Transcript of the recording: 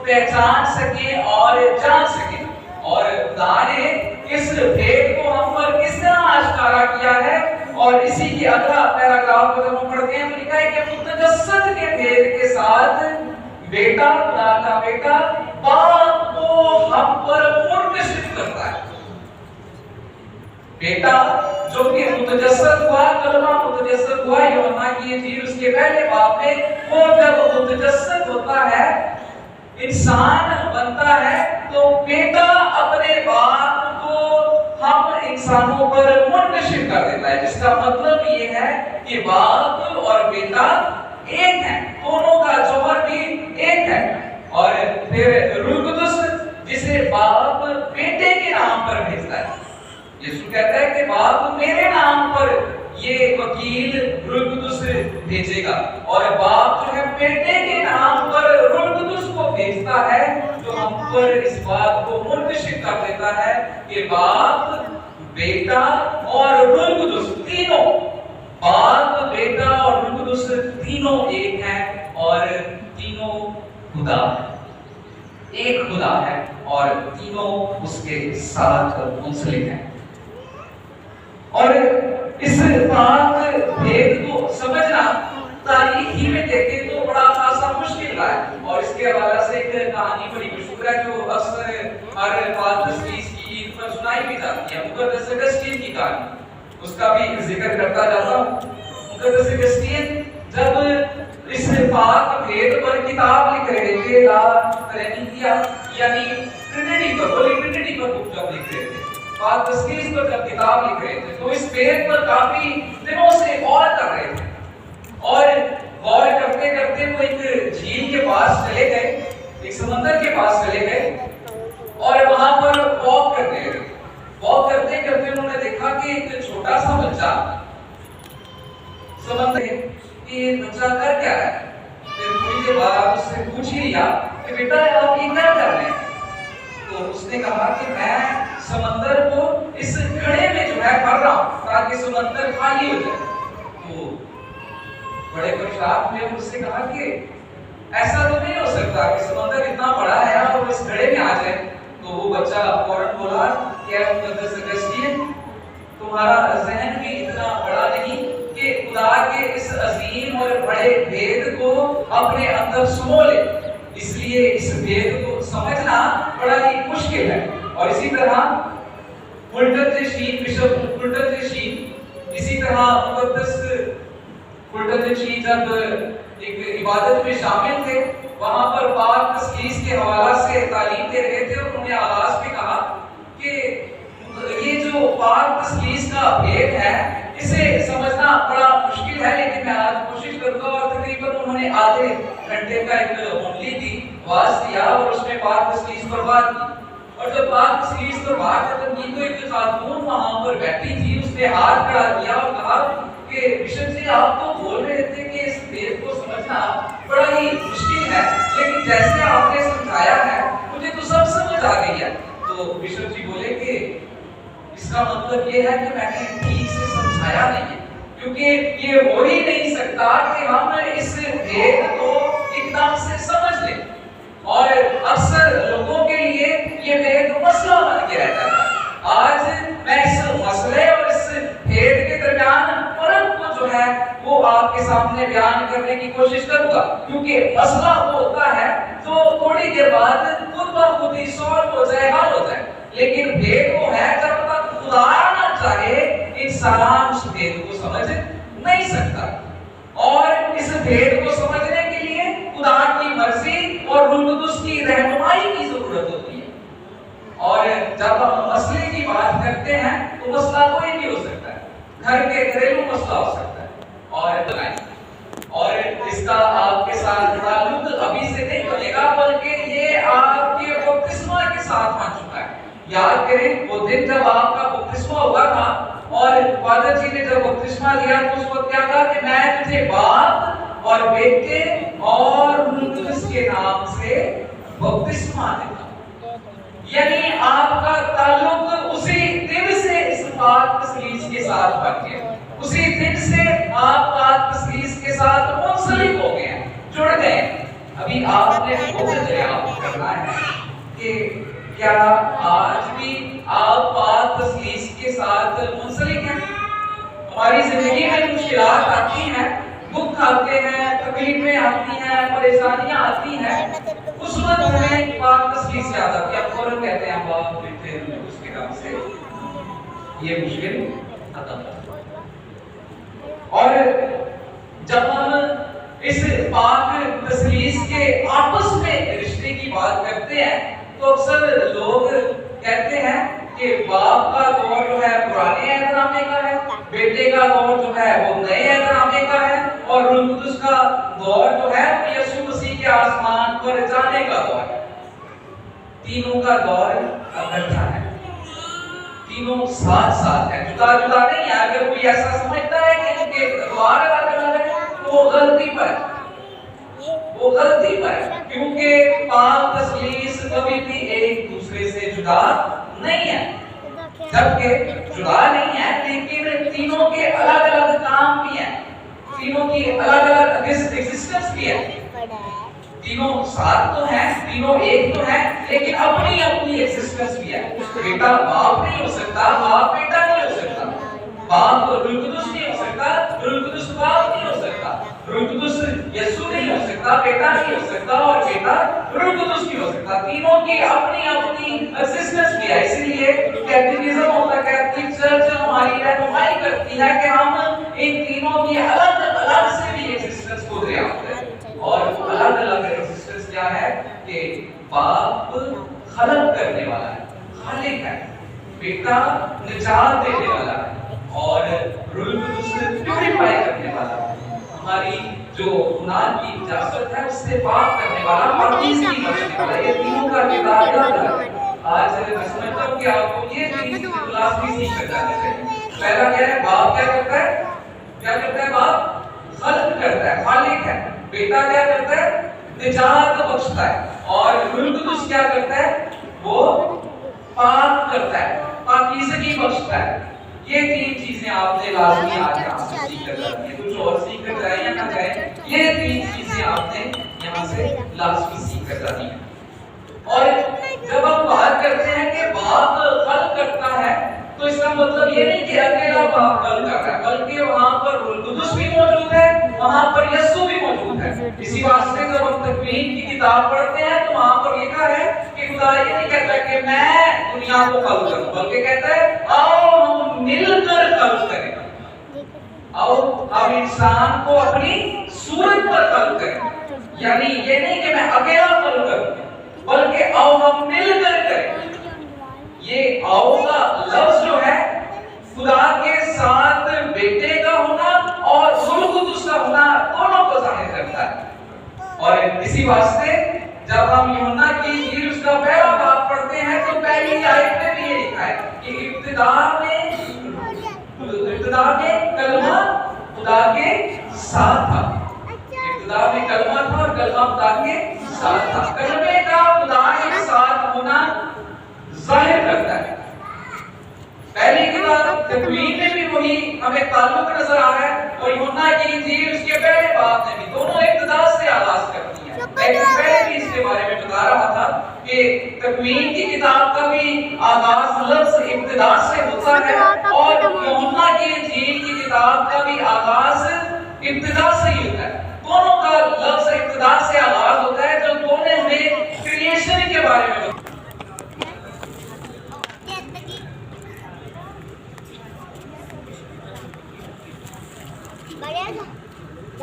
پہچان سکیں اور جان سکیں. اور خدا نے اس بھید کو ہم پر کس طرح آشکارا کیا ہے، اور اسی کی اگلا پیراگراف کو جب ہم پڑھتے ہیں تو لکھا ہے کہ متجسد کے بھید کے ساتھ بیٹا، خدا کا بیٹا باپ کو ہم پر منتشر کرتا ہے. بیٹا جو کہ متجسد ہوا، کلمہ متجسد ہوا یوحنا کی انجیل اس کے پہلے باب میں، وہ جب متجسد ہوتا ہے، انسان بنتا ہے، تو بیٹا اپنے باپ کو ہم انسانوں پر منتشر کر دیتا ہے، جس کا مطلب یہ ہے کہ باپ اور بیٹا ایک ہیں، دونوں کا جوہر بھی ایک ہے. اور پھر روح القدس جسے باپ بیٹے کے نام پر بھیجتا ہے. یسوع کہتا ہے کہ باپ میرے نام پر یہ وکیل روح القدس بھیجے گا، اور باپ جو ہے بیٹے کے نام پر روح القدس کو بھیجتا ہے، جو ہم پر اس بات کو منتشر کر دیتا ہے کہ باپ، بیٹا اور روح القدس تینوں، باپ، بیٹا اور روح القدس تینوں ایک ہیں، اور تینوں خدا ایک خدا ہے، اور تینوں اس کے ساتھ منسلک ہیں. اور اس پاک بھید کو سمجھنا تاریخ ہی میں دیکھیں تو بڑا خاصا مشکل رہا ہے. اور اس کے حوالے سے ایک کہانی بڑی مشہور ہے جو اکثر ہر پاک تسلیس کی عید پر سنائی بھی جاتی ہے، مقدس اگسٹین کی کہانی. اس کا بھی ذکر کرتا جاتا ہوں. مقدس اگسٹین جب اس پاک بھید پر کتاب لکھ رہے تھے، لا ترینیتیا یعنی ٹرینٹی پر، ہولی ٹرینٹی پر بک جب لکھ رہے تھے، پاک تسلیس پر جب کتاب لکھ رہے تھے، تو اس بھید پر کافی دنوں سے غور کر رہے تھے. اور غور کرتے کرتے وہ ایک جھیل کے پاس چلے گئے، ایک سمندر کے پاس چلے گئے، اور وہاں پر واک کرتے رہے. واک کرتے کرتے انہوں نے دیکھا کہ ایک چھوٹا سا بچہ سمندر کہ یہ بچہ کر کیا ہے. پھر تھوڑی دیر بعد آپ اس سے پوچھ ہی لیا کہ بیٹا آپ یہ کیا کر رہے ہیں؟ تو اس نے کہا کہ میں سمندر کو اس گھڑے میں جو ہے بھر رہا ہوں تاکہ سمندر خالی ہو جائے. تو بڑے پریشان ہوئے، اس سے کہا کہ ایسا تو نہیں ہو سکتا کہ سمندر اتنا بڑا ہے اور اس گھڑے میں آ جائے. تو وہ بچہ فوراً بولا کہ مقدس اگسٹین تمہارا ذہن بھی اتنا بڑا نہیں کہ خدا کے اس عظیم اور بڑے بھید کو اپنے اندر سمو لے، اس لیے اس بھید کو سمجھنا بڑا ہی مشکل ہے. اور اسی طرح فلٹن جشین، بشپ فلٹن جشین، اسی طرح مقدس فلٹن جشین جب ایک عبادت میں شامل تھے، وہاں پر پاک تسلیس کے حوالہ سے تعلیم دے رہے تھے، اور انہوں نے آغاز میں کہا کہ یہ جو پاک تسلیس کا بھید ہے اسے سمجھنا بڑا مشکل ہے، لیکن میں آج کوشش کروں گا. اور تقریباً انہوں نے آدھے گھنٹے کا ایک ہوملی دی، واعظ دیا، اور اس میں پاک تسلیس پر بات کی. اور جب پاک تسلیس پر بات ختم کی تو ایک خاتون وہاں پر بیٹھی تھی، اس نے ہاتھ کھڑا کیا اور کہا کہ بشپ جی آپ تو بول رہے تھے کہ اس بھید کو سمجھنا بڑا ہی مشکل ہے، لیکن جیسے آپ نے سمجھایا ہے مجھے تو سب سمجھ آ گئی ہے. تو بشپ جی بولے کہ اس کا مطلب یہ ہے کہ میں نے ٹھیک سے سمجھایا نہیں ہے، کیونکہ یہ ہو ہی نہیں سکتا کہ ہم اس بھید کو ایک دم سے سمجھ لیں. اور اکثر لوگوں کے لیے یہ بھید مسئلہ بن کے رہتا ہے. آج میں اس مسئلے اور اس بھید کے درمیان فرق کو جو ہے وہ آپ کے سامنے بیان کرنے کی کوشش کروں گا، کیونکہ مسئلہ وہ ہوتا ہے جو تھوڑی دیر بعد خود بخود ہی سالو ہو جائے، حل ہو جائے. لیکن بھید وہ ہے جب تک خدا نہ چاہے انسان اس بھید کو سمجھ نہیں سکتا. اور اس بھید کو سمجھنے کے لیے خدا کی مرضی اور روح القدس کی رہنمائی کی ضرورت ہوتی ہے. اور جب ہم مسئلے کی بات کرتے ہیں تو مسئلہ کوئی بھی ہو سکتا ہے، گھر کے گھریلو مسئلہ ہو سکتا ہے، اور اس کا آپ کے ساتھ تعلق ابھی سے نہیں بنے گا، بلکہ یہ آپ کے بپتسمہ کے ساتھ بن چکا ہے. یاد کریں وہ دن جب آپ کا بپتسمہ ہوا تھا اور فادر جی نے جب بپتسمہ لیا تو اس وقت کیا کہا کہ میں تجھے باپ اور بیٹے اور روح القدس کے نام سے بپتسمہ دیتا ہوں. یعنی آپ کا تعلق اسی دن سے اس پاک تسلیس کے ساتھ بن گیا، اسی دن سے آپ پاک تسلیس کے ساتھ منسلک ہو گئے ہیں، جڑ گئے ہیں. ابھی آپ نے وہ دریافت کرنا کیا آج بھی آپ پاک تسلیس کے ساتھ منسلک ہیں؟ ہماری زندگی میں مشکلات آتی ہیں، دکھ آتے ہیں، تکلیفیں آتی ہیں، پریشانیاں آتی ہیں، اس وقت ہمیں پاک تسلیس یاد آتی ہے، فوراً کہتے ہیں باپ بیٹے اس کے کام سے یہ مشکل ختم ہو۔ اور جب ہم اس پاک تسلیس کے آپس میں رشتے کی بات کرتے ہیں تو اکثر لوگ کہتے ہیں کہ باپ کا دور جو ہے پرانے عہد نامے کا ہے، بیٹے کا دور جو ہے وہ نئے عہد نامے کا ہے، اور روح القدس کا دور جو ہے وہ یسوع مسیح کے آسمان پر جانے کا دور ہے۔ تینوں کا دور اکٹھا ہے، تینوں ساتھ ساتھ ہے، جدا جدا نہیں ہے۔ اگر کوئی ایسا سمجھتا ہے کہ ان کے دوار الگ الگ ہے تو وہ غلطی پر ہے، وہ غلطی پر ہے، کیونکہ پاک تسلیس کبھی بھی ایک دوسرے سے جدا نہیں ہے، جبکہ جدا نہیں ہے لیکن تینوں کے الگ الگ کام بھی ہیں، تینوں کی الگ الگ ایگزسٹنس بھی ہے، تینوں ساتھ تو ہیں، تینوں ایک تو ہیں، لیکن اپنی اپنی ایگزسٹنس بھی ہے۔ بیٹا باپ نہیں ہو سکتا، باپ بیٹا نہیں ہو سکتا، باپ روح القدس نہیں ہو سکتا، روح القدس باپ نہیں ہو سکتا، روح القدس یسوع نہیں ہو سکتا، بیٹا نہیں ہو سکتا، اور بیٹا روح القدس نہیں ہو سکتا۔ تینوں کی اپنی اپنی ایگزسٹنس بھی ہے، اس لیے کیتھیکزم ہوتا ہے، کیتھولک چرچ ہماری رہنمائی کرتی ہے کہ ہم ان تینوں کی الگ الگ سے بھی ایگزسٹنس کو دریافت کریں۔ اور الگ الگ ایگزسٹنس کیا ہے کہ باپ خلق کرنے والا ہے، خالق ہے، بیٹا نجات دینے والا ہے، اور روح القدس پیوریفائی کرنے والا ہے، ہماری جو گناہ کی اجازت ہے اس سے پاک کرنے والا، پاکیزگی بخشنے والا۔ یہ تینوں کا کردار یاد ہے۔ آج میں سمجھتا ہوں کہ آپ کو یہ چیز لازمی سیکھ کر جانا چاہیے۔ پہلا کیا ہے؟ باپ کیا کرتا ہے؟ کیا کرتا ہے باپ؟ خلق کرتا ہے، خالق ہے۔ بیٹا کیا کرتا ہے؟ نجات بخشتا ہے، اور روح القدس کیا کرتا ہے؟ وہ پاک کرتا ہے، پاکیزگی بخشتا ہے۔ یہ تین چیزیں آپ نے لازمی آج یہاں سے سیکھ کر جانی ہے، کچھ اور سیکھ کر جائیں یا نہ جائیں، یہ تین چیزیں آپ نے یہاں سے لازمی سیکھ کر جانی ہے۔ اور جب ہم بات کرتے ہیں کہ باپ خلق کرتا ہے تو اس کا مطلب یہ نہیں کہ اکیلا باپ خلق کرتا ہے، بلکہ وہاں پر روح القدس بھی موجود ہے، وہاں پر یسوع بھی موجود ہے۔ اسی واسطے جب ہم تکوین کی کتاب پڑھتے ہیں تو وہاں پر لکھا ہے کہ خدا یہ نہیں کہتا کہ میں دنیا کو خلق کروں، بلکہ کہتا ہے آؤ ہم مل کر خلق کریں، آؤ ہم انسان کو اپنی صورت پر خلق کریں۔ یعنی یہ نہیں کہ میں اکیلا خلق کروں، بلکہ آؤ ہم مل کر کریں۔ یہ آؤ کا لفظ جو ہے خدا کے ساتھ بیٹے کا ہونا اور روح القدس کا ہونا دونوں کو ظاہر کرتا ہے۔ اور اسی واسطے جب ہم یوحنا کی انجیل اس کا پہلا باب پڑھتے ہیں تو پہلی آیت میں بھی یہ لکھا ہے کہ ابتدا میں کلمہ خدا کے ساتھ تھا، ابتدا میں کلمہ تھا اور کلمہ خدا کے ساتھ تھا۔ کلمے کا خدا کے ساتھ ہونا ظاہر کرتا ہے۔ پہلی کتاب تکوین میں بھی وہی ہمیں تعلق نظر آ رہا ہے، اور یوحنا کی انجیل اس کے پہلے باب میں بھی، دونوں ابتدا سے آغاز کرتی ہیں۔ میں پہلے بھی اس کے بارے میں بتا رہا تھا کہ تکوین کی کتاب کا بھی آغاز لفظ ابتدا سے ہوتا ہے، اور یوحنا کی انجیل کی کتاب کا بھی آغاز ابتدا سے ہی ہوتا ہے۔ دونوں کا لفظ ابتدا سے آغاز ہوتا ہے، جو دونوں ہمیں کریشن کے بارے میں